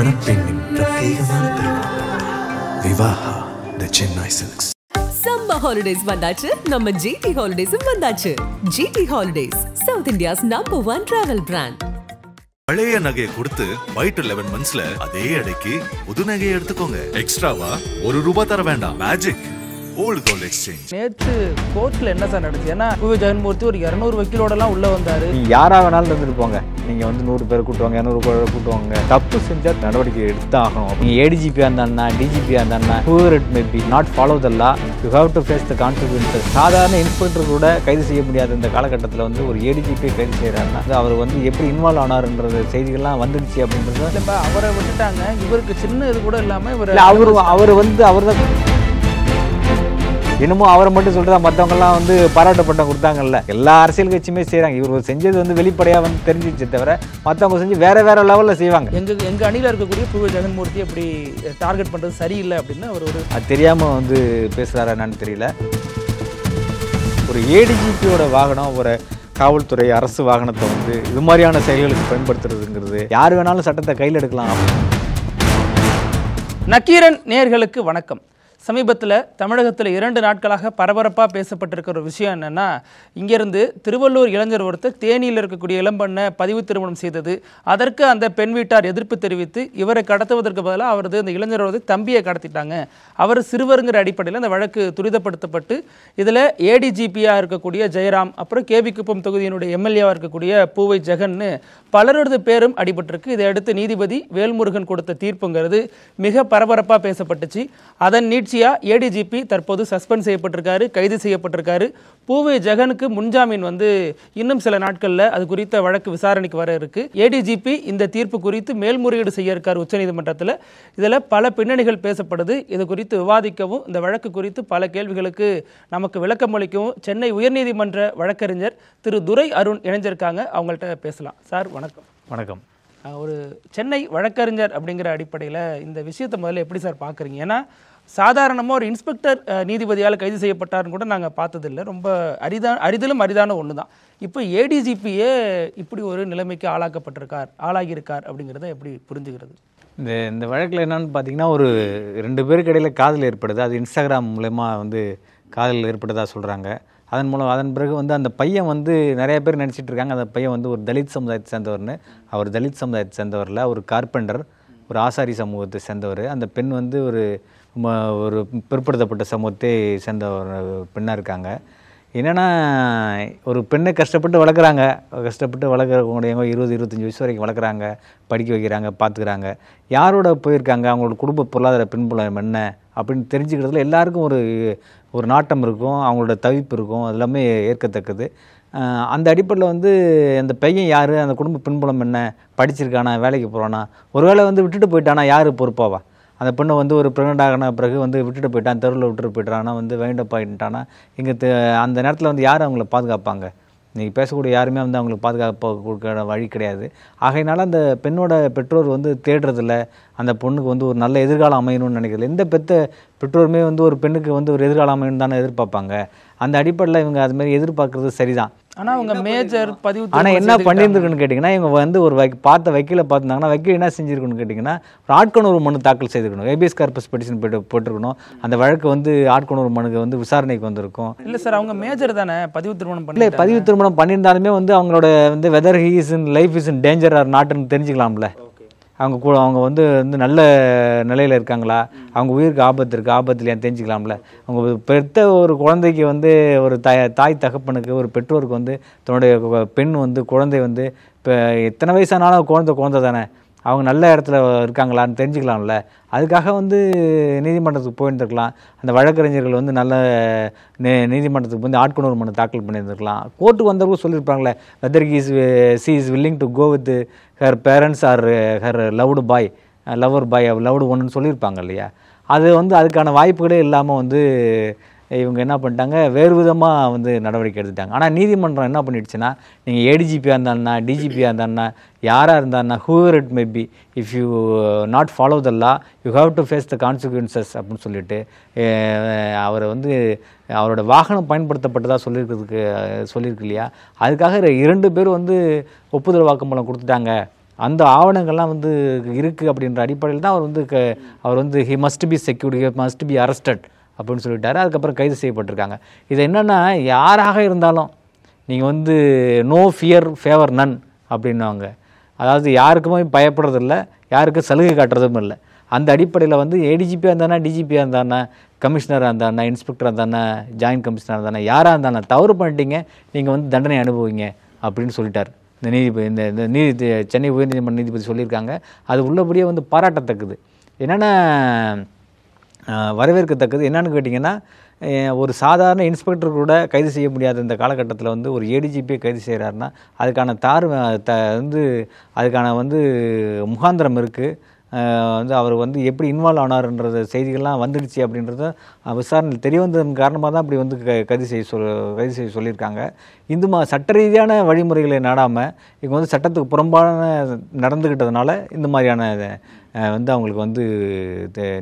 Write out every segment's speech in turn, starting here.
மணப்பெண்ணின் பிரத்யேகமான திருமணம் Vivaha the Chennai silks. Summer holidays வந்தாச்சு, நம்ம ஜிடி ஹாலிடேஸும் வந்தாச்சு. GT holidays, south India's number 1 travel brand. பழைய நகையை கொடுத்து வைட் 11 மந்த்ஸ்ல அதே அடைக்கு புது நகையை எடுத்துக்கோங்க. எக்ஸ்ட்ராவா ₹1 தர வேண்டாம். Magic old gold exchange. நேற்று கோர்ட்ல என்ன சார் நடந்துச்சு? ஏன்னா பூவே ஜெகன்மூர்த்தி ஒரு 200 வக்கீலோடலாம் உள்ள வந்தாரு. யாரா வேணாலும் இருந்துட்டு போங்க, நீங்க வந்து 100 பேர் கூட்டுவாங்க, 200 பேர் கூட்டுவாங்க, தப்பு செஞ்சா நடவடிக்கை எடுத்து ஆகணும். நீங்க ஏடிஜிபியா இருந்தா டிஜிபியா இருந்தா whoever it may be not follow the law, you have to face the consequences. சாதாரண இன்ஸ்பெக்டர் கூட கைது செய்ய முடியாத இந்த காலகட்டத்தில் வந்து ஒரு ஏடிஜிபி கைது செய்யறாருன்னா அவர் வந்து எப்படி இன்வால்வ் ஆனாருன்றது செய்திகள்லாம் வந்துடுச்சு அப்படின்றது. அவரை விட்டுட்டாங்க, இவருக்கு சின்ன இது கூட இல்லாம அவர் வந்து அவர் தான் இன்னமும் அவரை மட்டும் சொல்றதா, மற்றவங்கலாம் வந்து பாராட்ட பட்டம் கொடுத்தாங்கல்ல. எல்லா அரசியல் கட்சியுமே செய்யறாங்க. இவர் செஞ்சது வந்து வெளிப்படையாக வந்து தெரிஞ்சிச்சு தவிர மற்றவங்க செஞ்சு வேற லெவலில் செய்வாங்க. எங்க அணியில் இருக்கக்கூடிய பூவே ஜெகன்மூர்த்தி அப்படி டார்கெட் பண்றது சரியில்லை அப்படின்னு அவர் அது தெரியாம வந்து பேசுறாரா என்னன்னு தெரியல. ஒரு ஏடிஜிபியோட வாகனம், ஒரு காவல்துறை அரசு வாகனத்தை வந்து இது மாதிரியான செயல்களுக்கு பயன்படுத்துறதுங்கிறது யார் வேணாலும் சட்டத்தை கையில் எடுக்கலாம். நக்கீரன் நேயர்களுக்கு வணக்கம். சமீபத்தில் தமிழகத்தில் 2 நாட்களாக பரபரப்பாக பேசப்பட்டிருக்கிற ஒரு விஷயம் என்னென்னா, இங்கேருந்து திருவள்ளூர் இளைஞர் ஒருத்தர் தேனியில் இருக்கக்கூடிய இளம்பெண்ணை பதிவு திருமணம் செய்தது. அதற்கு அந்த பெண் வீட்டார் எதிர்ப்பு தெரிவித்து இவரை கடத்துவதற்கு பதிலாக அவரது அந்த இளைஞரோட தம்பியை கடத்திட்டாங்க. அவர் சிறுவருங்கிற அடிப்படையில் அந்த வழக்கு துரிதப்படுத்தப்பட்டு இதில் ஏடிஜிபியாக இருக்கக்கூடிய ஜெயராம், அப்புறம் கேவி குப்பம் தொகுதியினுடைய எம்எல்ஏவாக இருக்கக்கூடிய பூவை ஜெகன்னு பலரது பேரும் அடிபட்டிருக்கு. இதையடுத்து நீதிபதி வேல்முருகன் கொடுத்த தீர்ப்புங்கிறது மிக பரபரப்பாக பேசப்பட்டுச்சு. அதன் ஏடிஜிபி தற்போது சஸ்பெண்ட் செய்யப்பட்டிருக்காரு, கைது செய்யப்பட்டிருக்காரு. பூவே ஜெகனுக்கு முன்ஜாமீன் வந்து இன்னும் சில நாட்களில் அது குறித்த வழக்கு விசாரணைக்கு வர இருக்கு. ஏடிஜிபி இந்த தீர்ப்பு குறித்து மேல்முறையீடு செய்ய இருக்கார் உச்சநீதிமன்றத்தில். இதில் பல பின்னணிகள் பேசப்படுது. இது குறித்து விவாதிக்கவும் இந்த வழக்கு குறித்து பல கேள்விகளுக்கு நமக்கு விளக்கம் அளிக்கவும் சென்னை உயர்நீதிமன்ற வழக்கறிஞர் திரு துரை அருண் இணைஞ்சிருக்காங்க. அவங்கள்ட்ட பேசலாம். சார் வணக்கம். வணக்கம். ஒரு சென்னை வழக்கறிஞர் அப்படிங்கிற அடிப்படையில் இந்த விஷயத்தை முதல்ல எப்படி சார் பார்க்குறீங்க? ஏன்னா சாதாரணமாக ஒரு இன்ஸ்பெக்டர் நீதிபதியால் கைது செய்யப்பட்டார்னு கூட நாங்கள் பார்த்ததில்லை. ரொம்ப அரிதிலும் அரிதான ஒன்று தான். இப்போ ஏடிஜிபியே இப்படி ஒரு நிலைமைக்கு ஆளாகியிருக்கார் அப்படிங்கிறத எப்படி புரிஞ்சுக்கிறது? இந்த வழக்கில் என்னன்னு பார்த்தீங்கன்னா, ஒரு 2 பேருக்கு இடையில் காதல் ஏற்படுது. அது இன்ஸ்டாகிராம் மூலமா வந்து காதல் ஏற்பட்டதாக சொல்கிறாங்க. அதன் பிறகு வந்து அந்த பையன் வந்து நிறைய பேர் நினச்சிட்டு இருக்காங்க அந்த பையன் வந்து ஒரு தலித் சமுதாயத்தை சேர்ந்தவர்னு. அவர் தலித் சமுதாயத்தை சேர்ந்தவரில் ஒரு கார்பெண்டர், ஒரு ஆசாரி சமூகத்தை சேர்ந்தவர். அந்த பெண் வந்து ஒரு பிற்படுத்தப்பட்ட சமூகத்தை சேர்ந்த ஒரு பெண்ணாக இருக்காங்க. என்னென்னா, ஒரு பெண்ணை கஷ்டப்பட்டு வளர்க்குறவங்க 20-25 வயசு வரைக்கும் வளர்க்குறாங்க, படிக்க வைக்கிறாங்க, பார்த்துக்கிறாங்க. யாரோட போயிருக்காங்க, அவங்களோட குடும்ப பொருளாதார பின்புலம் என்ன அப்படின்னு தெரிஞ்சுக்கிறதுல எல்லாருக்கும் ஒரு நாட்டம் இருக்கும், அவங்களோட தவிப்பு இருக்கும். அது எல்லாமே ஏற்கத்தக்கது. அந்த அடிப்படையில் வந்து அந்த பையன் யார், அந்த குடும்ப பின்புலம் என்ன, படிச்சிருக்கானா, வேலைக்கு போகிறானா, ஒருவேளை வந்து விட்டுட்டு போயிட்டானா யார் பொறுப்பாவா? அந்த பெண்ணை வந்து ஒரு ப்ரெக்னென்ட் ஆகின பிறகு வந்து விட்டுட்டு போயிட்டான், தெருவில் விட்டுட்டு போயிட்டானா, வந்து வைண்டப் ஆகிட்டானா, இங்கே அந்த நேரத்தில் வந்து யார் அவங்கள பாதுகாப்பாங்க? இன்றைக்கி பேசக்கூடிய யாருமே வந்து அவங்களுக்கு பாதுகாப்பு கொடுக்க வழி கிடையாது. ஆகையினால அந்த பெண்ணோட பெற்றோர் வந்து தேடுறதில்ல, அந்த பொண்ணுக்கு வந்து ஒரு நல்ல எதிர்காலம் அமையணும்னு நினைக்கிறது. எந்த பெற்றோருமே வந்து ஒரு பெண்ணுக்கு வந்து ஒரு எதிர்காலம் அமையணும் தானே எதிர்பார்ப்பாங்க. அந்த அடிப்படையில் இவங்க அதுமாதிரி எதிர்பார்க்குறது சரிதான். ஆனால் அவங்க மேஜர் பதிவு ஆனால் என்ன பண்ணியிருந்துருக்குன்னு கேட்டிங்கன்னா, இவங்க வந்து ஒரு வக்கீலை பார்த்துருந்தாங்கன்னா வக்கீல் என்ன செஞ்சுருக்குன்னு கேட்டிங்கன்னா, ஒரு ஆட்கொணர்வு மனு தாக்கல் செய்திருக்கணும். ஹேபியஸ் கார்பஸ் பெட்டிஷன் போட்டிருக்கணும். அந்த வழக்கு வந்து ஆட்கொணர்வு மனுக்கு வந்து விசாரணைக்கு வந்திருக்கும். இல்லை சார், அவங்க மேஜர் தானே பதிவு திருமணம் இல்லை, பதிவு திருமணம் பண்ணியிருந்தாலுமே வந்து அவங்களோட வந்து whether he is in life is in danger or நாட்டுன்னு தெரிஞ்சுக்கலாம்ல. அவங்க வந்து நல்ல நிலையில் இருக்காங்களா, அவங்க உயிருக்கு ஆபத்து இருக்குது, ஆபத்துலையான்னு தெரிஞ்சுக்கலாம்ல. அவங்க பெற்ற ஒரு குழந்தைக்கு வந்து ஒரு தாய் தகப்பனுக்கு ஒரு பெற்றோருக்கு வந்து தன்னுடைய பெண் வந்து குழந்தை வந்து இப்போ எத்தனை வயசானாலும் குழந்தை தானே, அவங்க நல்ல இடத்துல இருக்காங்களான்னு தெரிஞ்சுக்கலாம்ல. அதுக்காக வந்து நீதிமன்றத்துக்கு போயிருந்துருக்கலாம். அந்த வழக்கறிஞர்கள் வந்து நல்ல நீதிமன்றத்துக்கு வந்து ஆட்கொணர்வு மனு தாக்கல் பண்ணியிருந்துருக்கலாம். கோர்ட்டுக்கு வந்தவங்க சொல்லியிருப்பாங்களே, whether she is willing to go with her parents or her loved ஒன்றுன்னு சொல்லியிருப்பாங்க இல்லையா. அது வந்து அதுக்கான வாய்ப்புகளே இல்லாமல் வந்து இவங்க என்ன பண்ணிட்டாங்க, வேறு விதமாக வந்து நடவடிக்கை எடுத்துட்டாங்க. ஆனால் நீதிமன்றம் என்ன பண்ணிடுச்சுன்னா, நீங்கள் ஏடிஜிபியாக இருந்தாருன்னா, டிஜிபியாக இருந்தாருன்னா, யாராக இருந்தாருன்னா whoever it may be, if you not follow the law, you have to face the consequences அப்படின்னு சொல்லிட்டு அவரை வந்து அவரோட வாகனம் பயன்படுத்தப்பட்டதாக சொல்லியிருக்கு இல்லையா. அதுக்காக 2 பேர் வந்து ஒப்புதல் வாக்குமூலம் கொடுத்துட்டாங்க அந்த ஆவணங்கள்லாம் வந்து இருக்குது அப்படின்ற அடிப்படையில் தான் அவர் வந்து he must be secured, he must be arrested அப்படின்னு சொல்லிட்டாரு. அதுக்கப்புறம் கைது செய்யப்பட்டிருக்காங்க. இது என்னென்னா யாராக இருந்தாலும் நீங்கள் வந்து நோ ஃபியர் ஃபேவர் நன் அப்படின்னுவாங்க. அதாவது யாருக்குமே பயப்படுறதில்ல, யாருக்கும் சலுகை காட்டுறதும் இல்லை. அந்த அடிப்படையில் வந்து ஏடிஜிபியாக இருந்தானா, டிஜிபியாக இருந்தானா, கமிஷனராக இருந்தானா, இன்ஸ்பெக்டராக இருந்தானா, ஜாயின்ட் கமிஷனராக இருந்தானா, யாராக இருந்தானா தவறு பண்ணிட்டீங்க, நீங்கள் வந்து தண்டனை அனுபவிங்க அப்படின்னு சொல்லிட்டார் இந்த நீதிபதி. இந்த நீதி சென்னை உயர்நீதிமன்ற நீதிபதி சொல்லியிருக்காங்க. அது உள்ளபடியே வந்து பாராட்டத்தக்கது. என்னென்னா வரவேற்கத்தக்கது. என்னென்னு கேட்டிங்கன்னா, ஒரு சாதாரண இன்ஸ்பெக்டர் கூட கைது செய்ய முடியாத இந்த காலகட்டத்தில் வந்து ஒரு ஏடிஜிபியை கைது செய்கிறாருன்னா அதுக்கான அதுக்கான வந்து முகாந்திரம் இருக்குது. வந்து அவர் வந்து எப்படி இன்வால்வ் ஆனார்ன்றது செய்திகள்லாம் வந்துடுச்சு அப்படின்றத விசாரணையில் தெரிய வந்ததன் காரணமாக தான் அப்படி வந்து கைது செய்ய சொல்லியிருக்காங்க. சட்ட ரீதியான வழிமுறைகளை நாடாமல் இவங்க வந்து சட்டத்துக்கு புறம்பான நடந்துக்கிட்டதுனால இந்த மாதிரியான வந்து அவங்களுக்கு வந்து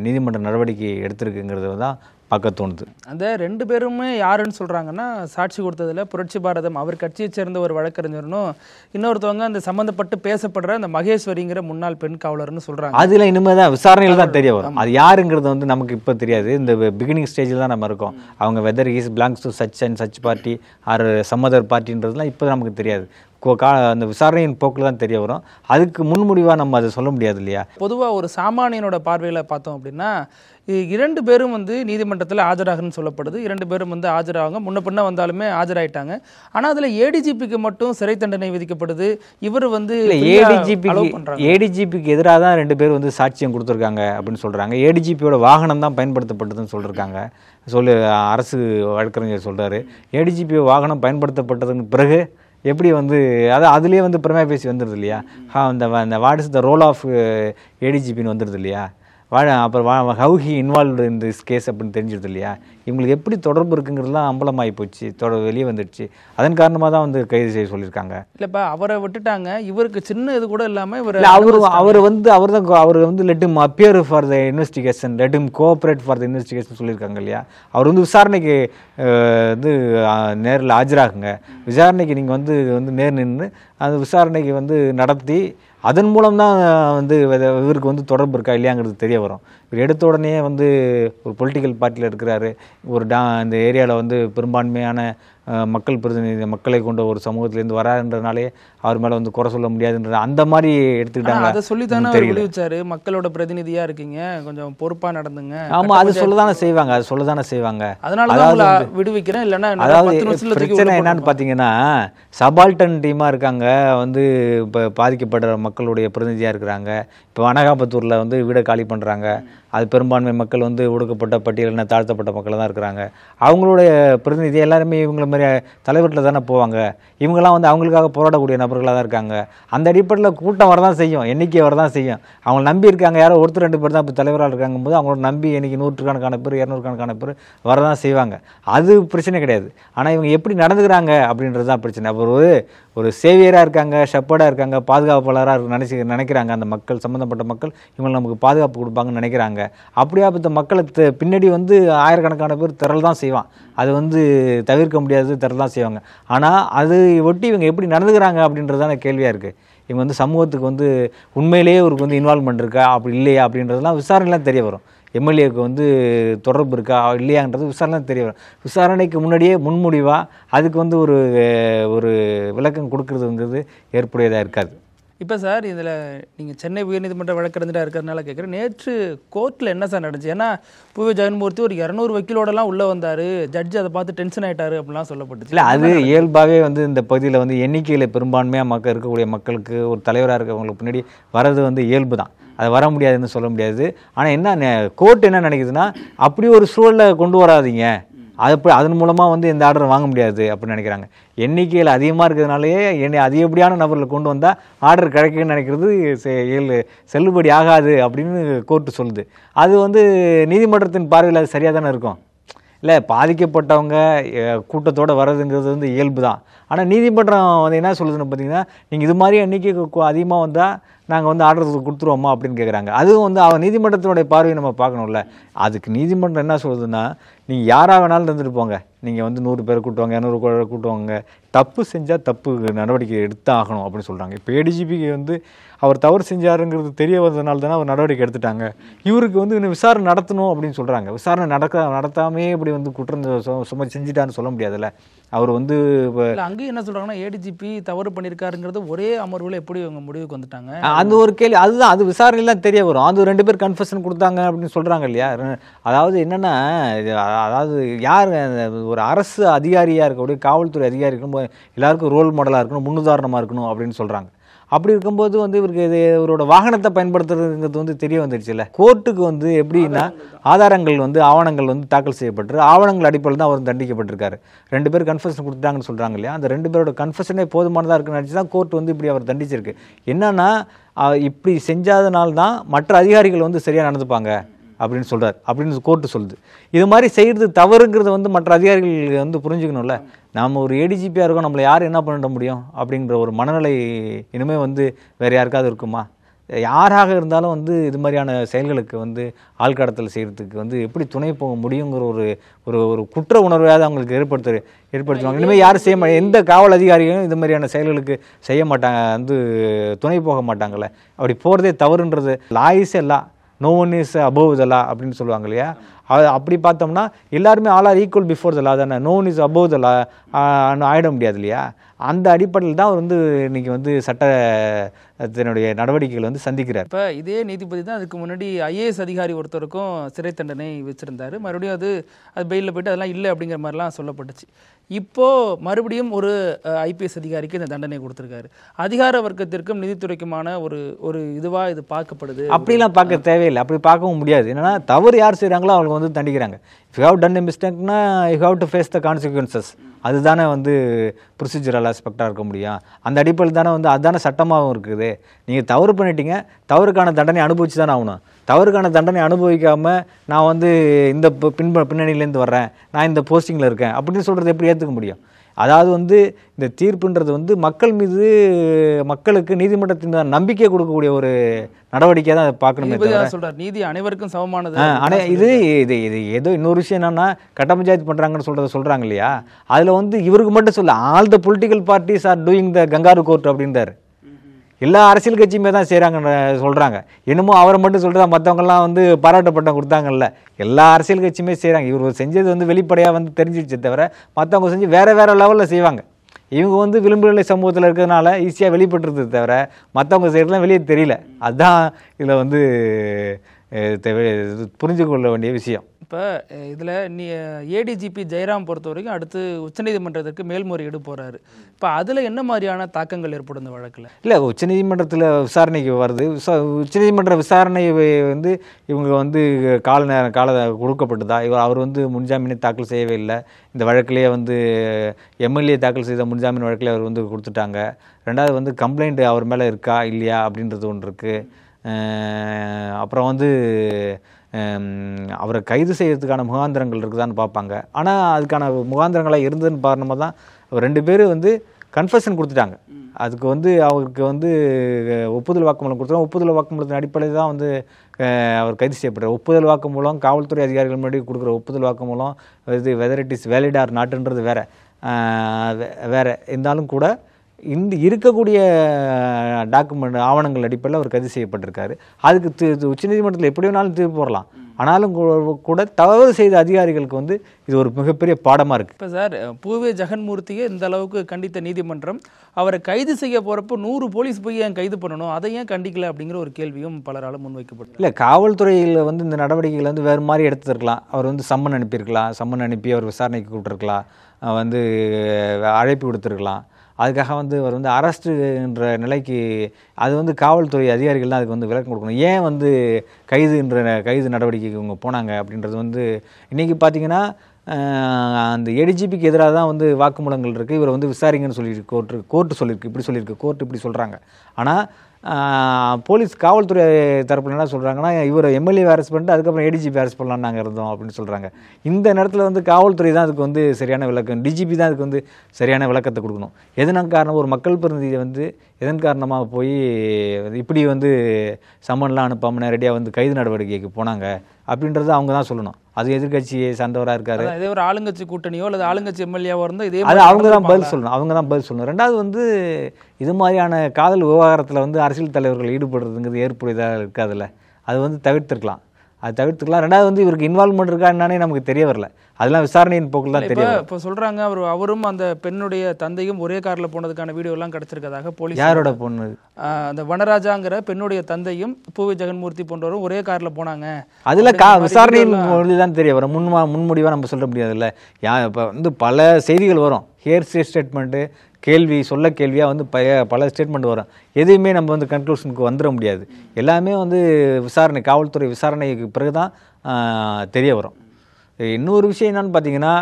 நீதிமன்ற நடவடிக்கை எடுத்திருக்குங்கிறது தான் பார்க்க தோணுது. அந்த 2 பேருமே யாருன்னு சொல்கிறாங்கன்னா, சாட்சி கொடுத்ததில் புரட்சி பாரதம் அவர் கட்சியை சேர்ந்த ஒரு வழக்கறிஞர்னும், இன்னொருத்தவங்க அந்த சம்மந்தப்பட்டு பேசப்படுற அந்த மகேஸ்வரிங்கிற முன்னாள் பெண் காவலர்னு சொல்கிறாங்க. அதில் இனிமேல் தான் விசாரணையில் தான் தெரிய வரும். அது யாருங்கிறது வந்து நமக்கு இப்போ தெரியாது. இந்த பிகினிங் ஸ்டேஜில் தான் நம்ம இருக்கோம். அவங்க whether is belongs to such and such party or some other பார்ட்டின்றதுலாம் இப்போ நமக்கு தெரியாது. அந்த விசாரணையின் போக்கில் தான் தெரிய வரும். அதுக்கு முன்முடிவாக நம்ம அதை சொல்ல முடியாது இல்லையா? பொதுவாக ஒரு சாமானியனோட பார்வையில் பார்த்தோம் அப்படின்னா 2 பேரும் வந்து நீதிமன்றத்தில் ஆஜராகன்னு சொல்லப்படுது. 2 பேரும் வந்து ஆஜராக முன்ன பின்ன வந்தாலுமே ஆஜராயிட்டாங்க. ஆனால் அதில் ஏடிஜிபிக்கு மட்டும் சிறை தண்டனை விதிக்கப்படுது. இவர் வந்து ஏடிஜிபிக்கு எதிராக தான் 2 பேர் வந்து சாட்சியம் கொடுத்துருக்காங்க அப்படின்னு சொல்கிறாங்க. ஏடிஜிபியோட வாகனம் தான் பயன்படுத்தப்பட்டதுன்னு சொல்லியிருக்காங்க. அரசு வழக்கறிஞர் சொல்கிறாரு. ஏடிஜிபி வாகனம் பயன்படுத்தப்பட்டதுக்கு பிறகு எப்படி வந்து அதுலேயே வந்து பிரமே பேசி வந்துடுது இல்லையா? அந்த what is the role of ஏடிஜிபின்னு வந்துடுது இல்லையா? அப்புறம் how he involved in this case அப்படின்னு தெரிஞ்சிடுது இல்லையா? இவங்களுக்கு எப்படி தொடர்பு இருக்குங்கிறதுலாம் அம்பலமாகி போச்சு, வெளியே வந்துடுச்சு. அதன் காரணமாக தான் வந்து கைது செய்ய சொல்லியிருக்காங்க. இல்லைப்பா, அவரை விட்டுட்டாங்க. இவருக்கு சின்ன இது கூட இல்லாமல் அவர் வந்து let him appear for the investigation, let him cooperate for the investigation சொல்லியிருக்காங்க இல்லையா? அவர் வந்து விசாரணைக்கு வந்து நேரில் ஆஜராகுங்க, விசாரணைக்கு நீங்கள் வந்து நேர் நின்று அந்த விசாரணைக்கு வந்து நடத்தி அதன் மூலம் தான் வந்து இவருக்கு வந்து தொடர்பு இருக்கா இல்லையாங்கிறது தெரிய வரும். இவர் எடுத்த உடனே வந்து ஒரு பொலிட்டிக்கல் பார்ட்டியில் இருக்கிறாரு, இந்த ஏரியாவில் வந்து பெரும்பான்மையான மக்கள் பிரதிநிதி மக்களை கொண்ட ஒரு சமூகத்திலேருந்து வராதுன்றனாலே அவர் மேலே வந்து குறை சொல்ல முடியாதுன்ற அந்த மாதிரி எடுத்துக்கிட்டாங்க. அதை சொல்லித்தானே விடுவிச்சாரு. மக்களோட பிரதிநிதியாக இருக்கீங்க, கொஞ்சம் பொறுப்பாக நடந்துங்க. ஆமாம், அது சொல்லதானே செய்வாங்க. அதனால விடுவிக்கிறேன். இல்லைன்னா அதாவது பிரச்சனை என்னன்னு பார்த்தீங்கன்னா, சபால்டன் டீமாக இருக்காங்க, வந்து இப்போ பாதிக்கப்படுற மக்களுடைய பிரதிநிதியாக இருக்கிறாங்க. இப்போ வனகாபத்தூரில் வந்து வீடை காலி பண்ணுறாங்க. அது பெரும்பான்மை மக்கள் வந்து ஒடுக்கப்பட்ட பட்டியலின தாழ்த்தப்பட்ட மக்கள் தான் இருக்கிறாங்க. அவங்களுடைய பிரதிநிதி எல்லாருமே இவங்கள மாதிரி தலைவர்களில் தானே போவாங்க. இவங்கெல்லாம் வந்து அவங்களுக்காக போராடக்கூடிய நபர்களாக தான் இருக்காங்க. அந்த அடிப்படையில் கூட்டம் வரதான் செய்யும், எண்ணிக்கை வரதான் செய்யும். அவங்களை நம்பி இருக்காங்க, யாரோ 1-2 பேர் தான் இப்போ தலைவராக இருக்காங்க போது அவங்களோட நம்பி இன்னைக்கு 100 பேர் 200 பேர் வரதான் செய்வாங்க. அது பிரச்சனை கிடையாது. ஆனால் இவங்க எப்படி நடந்துக்கிறாங்க அப்படின்றது தான் பிரச்சனை. அப்புறம் ஒரு சேவியராக இருக்காங்க, ஷெப்பர்டாக இருக்காங்க, பாதுகாப்பாளராக நினைக்கிறாங்க. அந்த மக்கள் சம்மந்தப்பட்ட மக்கள் இவங்க நமக்கு பாதுகாப்பு கொடுப்பாங்கன்னு நினைக்கிறாங்க. அப்படியா இந்த மக்களை பின்னாடி வந்து ஆயிரக்கணக்கான பேர் திரள் தான் செய்வான். அது வந்து தவிர்க்க முடியாது, திரள் தான் செய்வாங்க. ஆனால் அது ஒட்டி இவங்க எப்படி நடந்துக்கிறாங்க அப்படின்றதான கேள்வியாக இருக்குது. இவங்க வந்து சமூகத்துக்கு வந்து உண்மையிலேயே இவருக்கு வந்து இன்வால்வ்மெண்ட் இருக்கா அப்படி இல்லையா அப்படின்றதுலாம் விசாரணைலாம் தெரிய வரும். எம்எல்ஏவுக்கு வந்து தொடர்பு இருக்கா இல்லையான்றது விசாரணை தெரிய வரும். விசாரணைக்கு முன்னாடியே முன்முடிவாக அதுக்கு வந்து ஒரு விளக்கம் கொடுக்குறதுங்கிறது ஏற்புடையதாக இருக்காது. இப்போ சார், இதில் நீங்கள் சென்னை உயர்நீதிமன்ற வழக்கறிஞராக இருக்கிறதுனால கேட்குறேன், நேற்று கோர்ட்டில் என்ன சார் நடந்துச்சு? ஏன்னா பூவே ஜெகன்மூர்த்தி ஒரு 200 வக்கீலோடலாம் உள்ளே வந்தார், ஜட்ஜ் அதை பார்த்து டென்ஷன் ஆகிட்டாரு அப்படிலாம் சொல்லப்பட்டுச்சு. இல்லை, அது இயல்பாகவே வந்து இந்த பகுதியில் வந்து எண்ணிக்கையில் பெரும்பான்மையாக இருக்கக்கூடிய மக்களுக்கு ஒரு தலைவராக இருக்கவங்களுக்கு பின்னாடி வர்றது வந்து இயல்பு தான். அது வர முடியாதுன்னு சொல்ல முடியாது. ஆனால் என்ன கோர்ட் என்ன நினைக்குதுன்னா, அப்படி ஒரு சூழலில் கொண்டு வராதிங்க, அதன் மூலமாக வந்து இந்த ஆர்டரை வாங்க முடியாது அப்படின்னு நினைக்கிறாங்க. எண்ணிக்கையில் அதிகமாக இருக்கிறதுனாலேயே அதிகப்படியான நபர்களை கொண்டு வந்தால் ஆர்டர் கிடைக்குன்னு நினைக்கிறது செல்லுபடி ஆகாது அப்படின்னு கோர்ட்டு சொல்லுது. அது வந்து நீதிமன்றத்தின் பார்வையில் அது சரியாக தானே இருக்கும். இல்லை, பாதிக்கப்பட்டவங்க கூட்டத்தோடு வர்றதுங்கிறது வந்து இயல்பு தான். ஆனால் நீதிமன்றம் வந்து என்ன சொல்லுதுன்னு பார்த்தீங்கன்னா, நீங்கள் இது மாதிரி எண்ணிக்கை அதிகமாக வந்தால் நாங்கள் வந்து ஆர்டர் கொடுத்துருவோமா அப்படின்னு கேட்குறாங்க. அதுவும் வந்து அவன் நீதிமன்றத்தினுடைய பார்வையை நம்ம பார்க்கணும்ல. அதுக்கு நீதிமன்றம் என்ன சொல்லுதுன்னா, நீங்கள் யாராக வேணாலும் இருந்துட்டு போங்க, நீங்கள் வந்து 100 பேர் கூட்டுவாங்க, 200 பேர் கூட்டுவாங்க, தப்பு செஞ்சால் தப்பு நடவடிக்கை எடுத்து ஆகணும் அப்படின்னு சொல்கிறாங்க. இப்போ ஏடிஜிபிக்கு வந்து அவர் தவறு செஞ்சாருங்கிறது தெரிய வந்ததுனால தானே அவர் நடவடிக்கை எடுத்துட்டாங்க. இவருக்கு வந்து இன்னும் விசாரணை நடத்தணும் அப்படின்னு சொல்கிறாங்க. விசாரணை நடத்தாமே இப்படி வந்து குற்றம் சும்மா செஞ்சுட்டான்னு சொல்ல முடியாதுல்ல. அவர் வந்து அங்கேயும் என்ன சொல்கிறாங்கன்னா, ஏடிஜிபி தவறு பண்ணியிருக்காருங்கிறது ஒரே அமர்வில் எப்படி அவங்க முடிவுக்கு வந்துட்டாங்க? அந்த ஒரு கேள்வி அதுதான். அது விசாரணையெல்லாம் தெரிய வரும். அது 2 பேர் கன்ஃபெஷன் கொடுத்தாங்க அப்படின்னு சொல்கிறாங்க இல்லையா. அதாவது என்னென்னா, அதாவது யார் ஒரு அரசு அதிகாரியாக இருக்கக்கூடிய காவல்துறை அதிகாரி இருக்கணும், எல்லாருக்கும் ரோல் மாடலாக இருக்கணும், முன்னுதாரணமாக இருக்கணும் அப்படின்னு சொல்கிறாங்க. அப்படி இருக்கும்போது வந்து இவருக்கு இது இவரோட வாகனத்தை பயன்படுத்துறதுங்கிறது வந்து தெரிய வந்துடுச்சுல்ல. கோர்ட்டுக்கு வந்து எப்படின்னா ஆதாரங்கள் வந்து ஆவணங்கள் வந்து தாக்கல் செய்யப்பட்டு ஆவணங்கள் அடிப்படையில் தான் அவர் தண்டிக்கப்பட்டிருக்காரு. 2 பேர் கன்ஃபெஷன் கொடுத்தாங்கன்னு சொல்கிறாங்க இல்லையா. அந்த 2 பேரோட கன்ஃபெஷனே போதுமானதாக இருக்குன்னு நினச்சி தான் கோர்ட் வந்து இப்படி அவர் தண்டிச்சிருக்கு. என்னன்னா, இப்படி செஞ்சாதனால தான் மற்ற அதிகாரிகள் வந்து சரியாக நடந்துப்பாங்க அப்படின்னு சொல்கிறார் அப்படின்னு கோர்ட்டு சொல்லுது. இது மாதிரி செய்கிறது தவறுங்கிறது வந்து மற்ற அதிகாரிகள் வந்து புரிஞ்சுக்கணும்ல. நாம் ஒரு ஏடிஜிபியாக இருக்கோம், நம்மளை யார் என்ன பண்ணிட முடியும் அப்படிங்கிற ஒரு மனநிலை இனிமேல் வந்து வேறு யாருக்காவது இருக்குமா? யாராக இருந்தாலும் வந்து இது மாதிரியான செயல்களுக்கு வந்து ஆள்கடத்தல் செய்கிறதுக்கு வந்து எப்படி துணை போக முடியுங்கிற ஒரு ஒரு ஒரு குற்ற உணர்வையாவது அவங்களுக்கு ஏற்படுத்துவாங்க. இனிமேல் யாரும் செய்ய எந்த காவல் அதிகாரிகளும் இது மாதிரியான செயல்களுக்கு செய்ய மாட்டாங்க, வந்து துணை போக மாட்டாங்கள்ல. அப்படி போகிறதே தவறுன்றது. Law is a law, no one is above the law அப்படின்னு சொல்லுவாங்க இல்லையா. அப்படி பார்த்தோம்னா எல்லாருமே all are equal before the law தானே. No one is above the law ஆகிட முடியாது இல்லையா. அந்த அடிப்படையில் தான் அவர் வந்து இன்றைக்கி வந்து சட்டத்தினுடைய நடவடிக்கைகள் வந்து சந்திக்கிறார். இப்போ இதே நீதிபதி தான் அதுக்கு முன்னாடி ஐஏஎஸ் அதிகாரி ஒருத்தருக்கும் சிறை தண்டனை வச்சுருந்தார். மறுபடியும் அது பெயிலில் போய்ட்டு அதெல்லாம் இல்லை அப்படிங்கிற மாதிரிலாம் சொல்லப்பட்டுச்சு. இப்போது மறுபடியும் ஒரு ஐபிஎஸ் அதிகாரிக்கு இந்த தண்டனை கொடுத்துருக்காரு. அதிகார வர்க்கத்திற்கும் நீதித்துறைக்குமான ஒரு இதுவாக இது பார்க்கப்படுது. அப்படிலாம் பார்க்க தேவையில்லை, அப்படி பார்க்கவும் முடியாது. என்னென்னா, தவறு யார் செய்கிறாங்களோ அவங்க வந்து தண்டிக்கிறாங்க. If you have done a மிஸ்டேக்னா you have to face the consequences. அதுதானே வந்து ப்ரொசீஜரல் ஆஸ்பெக்டாக இருக்க முடியும். அந்த அடிப்படையில் தானே வந்து அதுதானே சட்டமாகவும் இருக்குது. நீங்கள் தவறு பண்ணிட்டீங்க, தவறுக்கான தண்டனை அனுபவிச்சு தானே ஆகணும். தவறுக்கான தண்டனை அனுபவிக்காமல் நான் வந்து இந்த பின்னணியிலேருந்து வர்றேன், நான் இந்த போஸ்டிங்கில் இருக்கேன் அப்படின்னு சொல்கிறது எப்படி ஏற்றுக்க முடியும்? அதாவது வந்து இந்த தீர்ப்புன்றது வந்து மக்கள் மீது, மக்களுக்கு நீதிமன்றத்தின் நம்பிக்கை கொடுக்கக்கூடிய ஒரு நடவடிக்கையாக தான் அதை பார்க்கணுமே. சொல்றார் நீதி அனைவருக்கும் சமமானது. இது இது இது ஏதோ இன்னொரு விஷயம் என்னன்னா, கட்ட பஞ்சாயத்து பண்ணுறாங்கன்னு சொல்கிறாங்க இல்லையா. அதில் வந்து இவருக்கு மட்டும் சொல்ல, all the political parties are doing the kangaroo court அப்படின்றாரு. எல்லா அரசியல் கட்சியுமே தான் செய்கிறாங்கன்னு சொல்கிறாங்க. என்னமோ அவரை மட்டும் சொல்கிறதா, மற்றவங்கெல்லாம் வந்து பாராட்டு பட்டம் கொடுத்தாங்கல்ல. எல்லா அரசியல் கட்சியுமே செய்கிறாங்க. இவர் செஞ்சது வந்து வெளிப்படையாக வந்து தெரிஞ்சிடுச்சே தவிர மற்றவங்க செஞ்சு வேறு லெவலில் செய்வாங்க. இவங்க வந்து விளிம்பு நிலை சமூகத்தில் இருக்கிறதுனால ஈஸியாக வெளிப்பட்டுறது தவிர மற்றவங்க செய்கிறதுலாம் வெளியே தெரியல. அதுதான் இதில் வந்து புரிஞ்சு கொள்ள வேண்டிய விஷயம். இப்போ இதில் ஏடிஜிபி ஜெயராம் பொறுத்த வரைக்கும் அடுத்து உச்சநீதிமன்றத்திற்கு மேல்முறையீடு போகிறாரு. இப்போ அதில் என்ன மாதிரியான தாக்கங்கள் ஏற்படும் இந்த வழக்கில்? இல்லை, உச்சநீதிமன்றத்தில் விசாரணைக்கு வருது. உச்சநீதிமன்ற விசாரணை வந்து இவங்க வந்து கால கொடுக்கப்பட்டதா, அவர் வந்து முன்ஜாமீனை தாக்கல் செய்யவே இல்லை. இந்த வழக்கிலேயே வந்து எம்எல்ஏ தாக்கல் செய்த முன்ஜாமீன் வழக்கில் அவர் வந்து கொடுத்துட்டாங்க. ரெண்டாவது வந்து கம்ப்ளைண்ட் அவர் மேலே இருக்கா இல்லையா அப்படின்றது ஒன்று இருக்குது. அப்புறம் வந்து அவரை கைது செய்யறதுக்கான முகாந்திரங்கள் இருக்குதான்னு பார்ப்பாங்க. ஆனால் அதுக்கான முகாந்திரங்களாக இருந்ததுன்னு பாருமா தான் 2 பேர் வந்து கன்ஃபெஷன் கொடுத்துட்டாங்க. அதுக்கு வந்து அவருக்கு வந்து ஒப்புதல் வாக்குமூலம் கொடுத்துருவோம். ஒப்புதல் வாக்குமூலத்தின் அடிப்படையில் தான் வந்து அவர் கைது செய்யப்படுறார். ஒப்புதல் வாக்குமூலம் காவல்துறை அதிகாரிகள் முன்னாடி கொடுக்குற ஒப்புதல் வாக்குமூலம் இது whether it is valid or நாட்டுன்றது வேறு இருந்தாலும் கூட இந்த இருக்கக்கூடிய டாக்குமெண்ட் ஆவணங்கள் அடிப்படையில் அவர் கைது செய்யப்பட்டிருக்காரு. அதுக்கு உச்சநீதிமன்றத்தில் எப்படி வேணாலும் தீர்ப்பு போடலாம். ஆனாலும் கூட தவறு செய்த அதிகாரிகளுக்கு வந்து இது ஒரு மிகப்பெரிய பாடமாக இருக்குது. இப்போ சார், பூவே ஜெகன்மூர்த்தியை இந்த அளவுக்கு கண்டித்த நீதிமன்றம் அவரை கைது செய்ய போகிறப்போ 100 போலீஸ் போய் ஏன் கைது பண்ணணும், அதை ஏன் கண்டிக்கல அப்படிங்கிற ஒரு கேள்வியும் பலரால் முன்வைக்கப்படும். இல்லை, காவல்துறையில் வந்து இந்த நடவடிக்கைகளை வந்து வேறு மாதிரி எடுத்துருக்கலாம். அவர் வந்து சம்மன் அனுப்பியிருக்கலாம், சம்மன் அனுப்பி அவர் விசாரணைக்கு கூப்பிட்டுருக்கலாம், வந்து அழைப்பு கொடுத்துருக்கலாம். அதுக்காக வந்து அவர் வந்து அரெஸ்ட்டுன்ற நிலைக்கு அது வந்து காவல்துறை அதிகாரிகள் தான் அதுக்கு வந்து விளக்கம் கொடுக்கணும். ஏன் வந்து கைது நடவடிக்கைக்கு இவங்க போனாங்க அப்படின்றது வந்து இன்றைக்கி பார்த்திங்கன்னா அந்த ஏடிஜிபிக்கு எதிராக தான் வந்து வாக்குமூலங்கள் இருக்குது. இவர் வந்து விசாரிங்கன்னு சொல்லியிருக்கு கோர்ட்டு சொல்லியிருக்கு, இப்படி சொல்லியிருக்கு கோர்ட்டு இப்படி சொல்கிறாங்க. ஆனால் போலீஸ் காவல்துறை தரப்புல என்ன சொல்கிறாங்கன்னா, இவர் எம்எல்ஏ அரெஸ்ட் பண்ணிட்டு அதுக்கப்புறம் ஏடிஜிபி அரெஸ்ட் பண்ணலான்னு நாங்கள் இருந்தோம் அப்படின்னு சொல்கிறாங்க. இந்த நேரத்தில் வந்து காவல்துறை தான் அதுக்கு வந்து சரியான விளக்கம், டிஜிபி தான் அதுக்கு வந்து சரியான விளக்கத்தை கொடுக்கணும். எதனால் காரணம், ஒரு மக்கள் பிரதிநிதியை வந்து எதன் காரணமாக போய் இப்படி வந்து சம்மன்லாம் அனுப்பாமல் நேரடியாக வந்து கைது நடவடிக்கைக்கு போனாங்க அப்படின்றத அவங்க தான் சொல்லணும். அது எதிர்கட்சியை சார்ந்தவராக இருக்காரு, இதே ஒரு ஆளுங்கட்சி கூட்டணியோ அல்லது ஆளுங்கட்சி எம்எல்ஏவோ இருந்தால் இதே அது அவங்க தான் பதில் சொல்லணும், அவங்க தான் பதில் சொல்லணும். ரெண்டாவது வந்து இது மாதிரியான காதல் விவகாரத்தில் வந்து அரசியல் தலைவர்கள் ஈடுபடுறதுங்கிறது ஏற்புடையதாக இருக்காதுல்ல, அது வந்து தவிர்த்துருக்கலாம். ரெண்டாவது வந்து இவருக்கு இன்வால்வ்மெண்ட் இருக்கா என்னன்னே நமக்கு தெரிய வரல, அதெல்லாம் விசாரணையின் போக்கில் தான் தெரியும். இப்போ சொல்கிறாங்க அவரும் அந்த பெண்ணுடைய தந்தையும் ஒரே காரில் போனதுக்கான வீடியோலாம் கிடச்சிருக்கதாக போலீஸ். யாரோட பொண்ணு? அந்த வனராஜாங்கிற பெண்ணுடைய தந்தையும் பூவி ஜெகன்மூர்த்தி போன்றவரும் ஒரே காரில் போனாங்க. அதில் விசாரணையின் மொழி தான் தெரிய வரும், முன்முடிவாக நம்ம சொல்ல முடியாதுல்ல. இப்போ வந்து பல செய்திகள் வரும், ஹியர் ஸ்டேட்மெண்ட்டு, கேள்வியாக வந்து பல ஸ்டேட்மெண்ட் வரும். எதையுமே நம்ம வந்து கன்க்ளூஷனுக்கு வந்துட முடியாது. எல்லாமே வந்து விசாரணை, காவல்துறை விசாரணைக்கு பிறகு தான் தெரிய வரும். இன்னொரு விஷயம் என்னன்னு பார்த்தீங்கன்னா,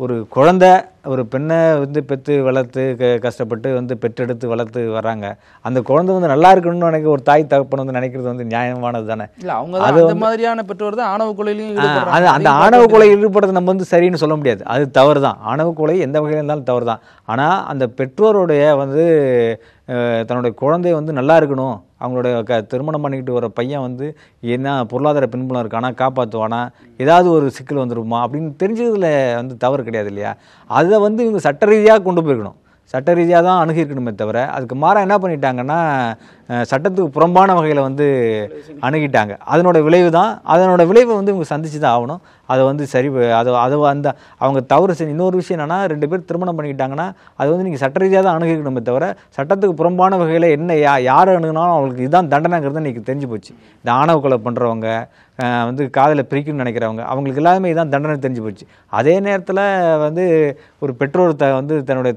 ஒரு குழந்தை ஒரு பெண்ணை வந்து பெற்று வளர்த்து கஷ்டப்பட்டு வந்து பெற்றெடுத்து வளர்த்து வர்றாங்க. அந்த குழந்தை வந்து நல்லா இருக்கணும்னு நினைக்க ஒரு தாய் தகப்பன் வந்து நினைக்கிறது வந்து நியாயமானது தானே. அது மாதிரியான பெற்றோர் தான் ஆணவ கொலையிலையும் அந்த ஆணவ கொலை ஈடுபடுறது நம்ம வந்து சரின்னு சொல்ல முடியாது, அது தவறு தான். ஆணவ கொலை எந்த வகையில் இருந்தாலும் தவறு தான். ஆனால் அந்த பெற்றோருடைய வந்து தன்னுடைய குழந்தை வந்து நல்லா இருக்கணும், அவங்களுடைய திருமணம் பண்ணிக்கிட்டு வர பையன் வந்து என்ன பொருளாதார பின்புலம் இருக்கானா, காப்பாற்றுவானா, ஏதாவது ஒரு சிக்கல் வந்துருமா அப்படின்னு தெரிஞ்சதில் வந்து தவறு கிடையாது இல்லையா. அதை வந்து இவங்க சட்ட ரீதியாக கொண்டு போயிருக்கணும், சட்ட ரீதியாக தான் அணுகிருக்கணுமே தவிர அதுக்கு மாறாக என்ன பண்ணிட்டாங்கன்னா சட்டத்துக்கு புறம்பான வகையில் வந்து அணுகிட்டாங்க. அதனோட விளைவை வந்து இவங்க சந்திச்சு தான் ஆகணும். அதை வந்து சரி அதை அந்த அவங்க தவறு செஞ்சு. இன்னொரு விஷயம் என்னென்னா, 2 பேர் திருமணம் பண்ணிக்கிட்டாங்கன்னா அது வந்து நீங்கள் சட்ட ரீதியாக தான் அணுகிக்கணுமே தவிர சட்டத்துக்கு புறம்பான வகையில் என்ன யார் அணுகுனாலும் அவங்களுக்கு இதுதான் தண்டனைங்கிறது இன்றைக்கி தெரிஞ்சு போச்சு. இந்த ஆணவ கொலை பண்ணுறவங்க வந்து காதலை பிரிக்கணும்னு நினைக்கிறவங்க அவங்களுக்கு எல்லாமே இதான் தண்டனை தெரிஞ்சு போச்சு. அதே நேரத்தில் வந்து ஒரு பெற்றோர் வந்து தன்னுடைய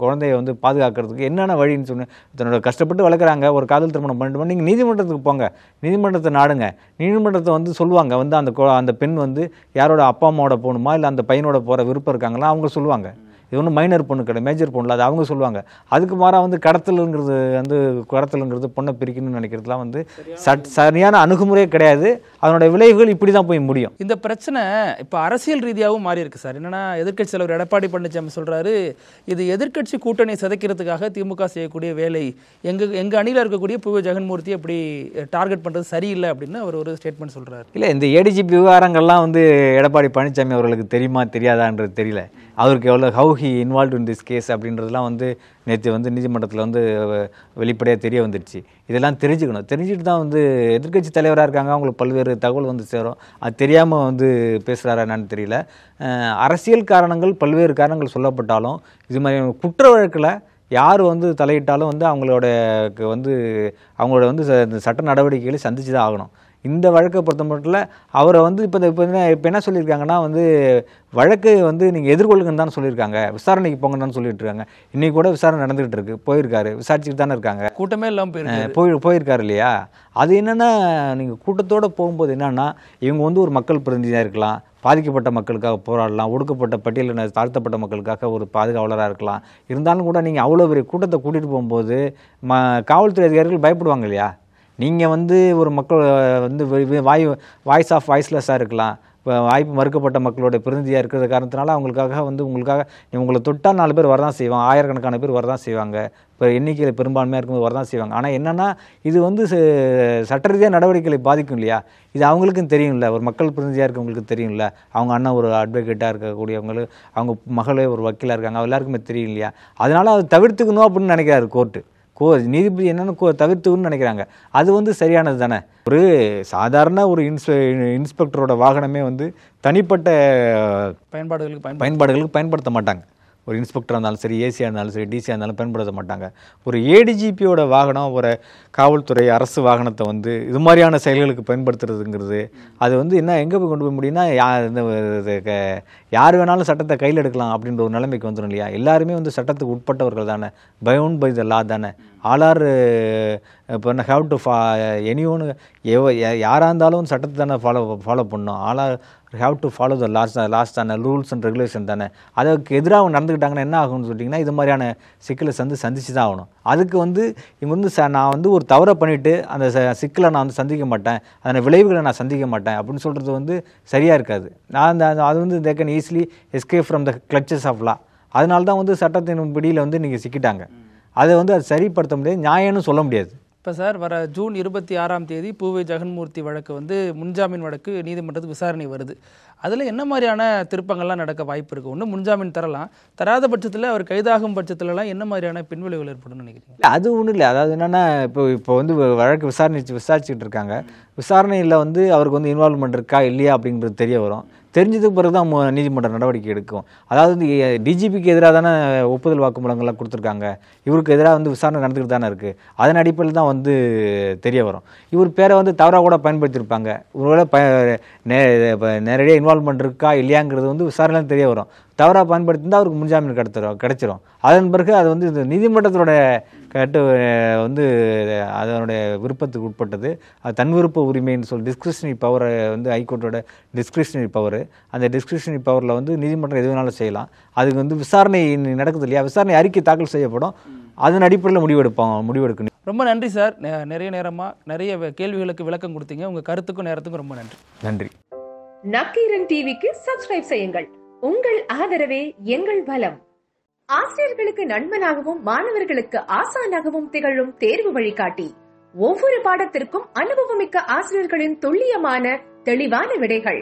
குழந்தைய வந்து பாதுகாக்கிறதுக்கு என்னென்ன வழின்னு சொன்ன தன்னோட கஷ்டப்பட்டு வளர்க்குறாங்க, ஒரு காதல் திருமணம் பண்ணிட்டு நீங்கள் நீதிமன்றத்துக்கு போங்க, நீதிமன்றத்தை நாடுங்க. நீதிமன்றத்தை வந்து சொல்லுவாங்க வந்து அந்த பெண் வந்து யாரோட அப்பா அம்மாவோட போகணுமா இல்லை அந்த பையனோட போகிற விருப்பம் இருக்காங்களா அவங்க சொல்லுவாங்க. இது ஒன்றும் மைனர் பொண்ணு கிடையாது, மேஜர் பொண்ணு அது அவங்க சொல்லுவாங்க. அதுக்கு மாறாக வந்து கடத்தலுங்கிறது பொண்ணை பிரிக்கணும்னு நினைக்கிறதுலாம் வந்து சரியான அணுகுமுறையே கிடையாது. அதனுடைய விளைவுகள் இப்படி தான் போய் முடியும். இந்த பிரச்சனை இப்போ அரசியல் ரீதியாகவும் மாறி இருக்கு சார். என்னன்னா, எதிர்க்கட்சி தலைவர் எடப்பாடி பழனிசாமி சொல்றாரு, இது எதிர்க்கட்சி கூட்டணி சிதைக்கிறதுக்காக திமுக செய்யக்கூடிய வேலை, எங்க அணியில் இருக்கக்கூடிய பூவி ஜெகன்மூர்த்தி அப்படி டார்கெட் பண்றது சரியில்லை அப்படின்னு அவர் ஒரு ஸ்டேட்மெண்ட் சொல்றாரு. இல்லை, இந்த ஏடிஜிபி விவகாரங்கள்லாம் வந்து எடப்பாடி பழனிசாமி அவர்களுக்கு தெரியுமா தெரியாதான்றது தெரியல. அவருக்கு எவ்வளோ how he involve in this case அப்படின்றதுலாம் வந்து நேற்று வந்து நீதிமன்றத்தில் வந்து வெளிப்படையாக தெரிய வந்துடுச்சு. இதெல்லாம் தெரிஞ்சுக்கணும். தெரிஞ்சுட்டு தான் வந்து எதிர்க்கட்சி தலைவராக இருக்காங்க, அவங்களுக்கு பல்வேறு தகவல் வந்து சேரும். அது தெரியாமல் வந்து பேசுகிறாரா என்னன்னு தெரியல. அரசியல் காரணங்கள் பல்வேறு காரணங்கள் சொல்லப்பட்டாலும் இது மாதிரி குற்ற வழக்கில் யார் வந்து தலையிட்டாலும் வந்து அவங்களோட வந்து சட்ட நடவடிக்கைகளை சந்திச்சு தான் ஆகணும். இந்த வழக்கை பொறுத்த மட்டும் அவரை வந்து இப்போ என்ன சொல்லியிருக்காங்கன்னா வந்து வழக்கு வந்து நீங்கள் எதிர்கொள்ளுங்கன்னு தான் சொல்லியிருக்காங்க, விசாரணைக்கு போங்கன்னு தான் சொல்லிட்டு இருக்காங்க. இன்றைக்கி கூட விசாரணை நடந்துகிட்டு இருக்கு, போயிருக்காரு, விசாரிச்சுட்டு தானே இருக்காங்க, கூட்டமே இல்லாமல் போயிருக்காரு இல்லையா. அது என்னென்னா, நீங்கள் கூட்டத்தோடு போகும்போது என்னென்னா இவங்க வந்து ஒரு மக்கள் பிரதிநிதியாக இருக்கலாம், பாதிக்கப்பட்ட மக்களுக்காக போராடலாம், ஒடுக்கப்பட்ட பட்டியலின தாழ்த்தப்பட்ட மக்களுக்காக ஒரு பாதுகாவலராக இருக்கலாம். இருந்தாலும் கூட நீங்கள் அவ்வளோ பெரிய கூட்டத்தை கூட்டிகிட்டு போகும்போது காவல்துறை அதிகாரிகள் பயப்படுவாங்க இல்லையா. நீங்கள் வந்து ஒரு மக்கள் வந்து வாய்ஸ் ஆஃப் வாய்ஸ்லெஸ்ஸாக இருக்கலாம், வாய்ப்பு மறுக்கப்பட்ட மக்களோட பிரதிநிதியாக இருக்கிற காரணத்தினால உங்களுக்காக உங்களை தொட்டால் 4 பேர் வரதான் செய்வாங்க, ஆயிரக்கணக்கான பேர் வரதான் செய்வாங்க, இப்போ எண்ணிக்கையில் பெரும்பான்மையாக இருக்கும்போது வரதான் செய்வாங்க. ஆனால் என்னென்னா இது வந்து சட்ட ரீதியாக நடவடிக்கைகளை பாதிக்கும் இல்லையா. இது அவங்களுக்கும் தெரியும்ல, ஒரு மக்கள் பிரதிநிதியாக இருக்கவங்களுக்கு தெரியும்ல, அவங்க அண்ணன் ஒரு அட்வொகேட்டாக இருக்கக்கூடியவங்களுக்கு, அவங்க மகளே ஒரு வக்கீலாக இருக்காங்க, எல்லாருக்குமே தெரியும் இல்லையா. அதனால் அதை தவிர்த்துக்கணும் அப்படின்னு நினைக்கிறாரு கோர்ட்டு. நீதிபதி என்னென்னு தவிர்த்துன்னு நினைக்கிறாங்க. அது வந்து சரியானது தானே. ஒரு சாதாரண ஒரு இன்ஸ்பெக்டரோட வாகனமே வந்து தனிப்பட்ட பயன்பாடுகளுக்கு பயன்படுத்த மாட்டாங்க. ஒரு இன்ஸ்பெக்டராக இருந்தாலும் சரி, ஏசியாக இருந்தாலும் சரி, டிசியாக இருந்தாலும் பயன்படுத்த மாட்டாங்க. ஒரு ஏடிஜிபியோட வாகனம், ஒரு காவல்துறை அரசு வாகனத்தை வந்து இது மாதிரியான செயல்களுக்கு பயன்படுத்துறதுங்கிறது அது வந்து என்ன எங்கே போய் கொண்டு போய் முடியும்னா, யார் வேணாலும் சட்டத்தை கையில் எடுக்கலாம் அப்படின்ற ஒரு நிலைமைக்கு வந்துடும் இல்லையா. எல்லாருமே வந்து சட்டத்துக்கு உட்பட்டவர்கள் தானே, பவுண்ட் பை த லா தானே. ஆல் ஆர் இப்போ ஹேவ் டு எனியோன்னு யாராக இருந்தாலும் சட்டத்தை தானே ஃபாலோ பண்ணணும். All are have to follow the laws தானே, ரூல்ஸ் அண்ட் ரெகுலேஷன் தானே. அதுக்கு எதிராக நடந்துக்கிட்டாங்கன்னா என்ன ஆகும்னு சொல்லிட்டிங்கன்னா இது மாதிரியான சிக்கலை சந்திச்சு தான் ஆகணும். அதுக்கு இவங்க நான் ஒரு தவறை பண்ணிவிட்டு அந்த சிக்கலை நான் சந்திக்க மாட்டேன், அதனை விளைவுகளை நான் சந்திக்க மாட்டேன் அப்படின்னு சொல்கிறது சரியாக இருக்காது. அது they can easily escape from the clutches of law. அதனால தான் சட்டத்தின் பிடியில் நீங்கள் சிக்கிட்டாங்க. அதை அது சரிப்படுத்த முடியாது, நியாயம்னு சொல்ல முடியாது. இப்போ சார் வர ஜூன் 26 பூவே ஜெகன்மூர்த்தி வழக்கு முன்ஜாமீன் வழக்கு நீதிமன்றத்துக்கு விசாரணை வருது. அதில் என்ன மாதிரியான திருப்பங்கள்லாம் நடக்க வாய்ப்பு இருக்குது? ஒன்று முன்ஜாமீன் தரலாம், தராத பட்சத்தில் அவர் கைதாகும் பட்சத்துலலாம் என்ன மாதிரியான பின்விளைவுகள் ஏற்படும் நினைக்கிறீங்க? இல்லை அது ஒன்றும் இல்லை. அதாவது என்னென்னா இப்போ வழக்கு விசாரிச்சுட்டு இருக்காங்க. விசாரணையில் அவருக்கு இன்வால்வ்மெண்ட் இருக்கா இல்லையா அப்படிங்கிறது தெரிய வரும். தெரிஞ்சதுக்கு பிறகு தான் நீதிமன்ற நடவடிக்கை எடுக்கும். அதாவது டிஜிபிக்கு எதிராக தானே ஒப்புதல் வாக்குமூலங்கள்லாம் கொடுத்துருக்காங்க, இவருக்கு எதிராக விசாரணை நடந்துக்கிட்டு தானே இருக்குது. அதன் அடிப்படையில் தான் தெரிய வரும். இவர் பேரை தவறாக கூட பயன்படுத்தியிருப்பாங்க. ஒருவேளை நேரடியாக இன்வால்வ்மெண்ட் இருக்கா இல்லையாங்கிறது விசாரணையில் தெரிய வரும். தவறாக பயன்படுத்தினா அவருக்கு முன்ஜாமீன் கிடைச்சிரும். அதன் பிறகு அது இந்த நீதிமன்றத்தோட அதனுடைய விருப்பத்துக்கு உட்பட்டது. அது தன் விருப்ப உரிமைன்னு சொல்லி டிஸ்கிரிஷனரி பவரை ஹைகோர்ட்டோட டிஸ்கிரிஷனரி பவர். அந்த டிஸ்கிரிஷனரி பவரில் நீதிமன்றம் எது வேணாலும் செய்யலாம். அதுக்கு விசாரணை நடக்குது இல்லையா, விசாரணை அறிக்கை தாக்கல் செய்யப்படும். அதன் அடிப்படையில் முடிவெடுக்கணும். ரொம்ப நன்றி சார். நிறைய கேள்விகளுக்கு விளக்கம் கொடுத்தீங்க. உங்கள் கருத்துக்கும் நேரத்துக்கும் ரொம்ப நன்றி. நன்றி. நக்கீரன் டிவிக்கு சப்ஸ்கிரைப் செய்யுங்கள். உங்கள் ஆதரவே எங்கள் பலம். ஆசிரியர்களுக்கு நண்பனாகவும் மாணவர்களுக்கு ஆசானாகவும் திகழும் தேர்வு வழிகாட்டி. ஒவ்வொரு பாடத்திற்கும் அனுபவமிக்க ஆசிரியர்களின் துல்லியமான தெளிவான விடைகள்.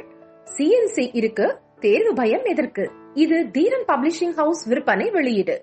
CNC இருக்கு, தேர்வு பயம் எதற்கு? இது தீரன் பப்ளிஷிங் ஹவுஸ் விற்பனை வெளியீடு.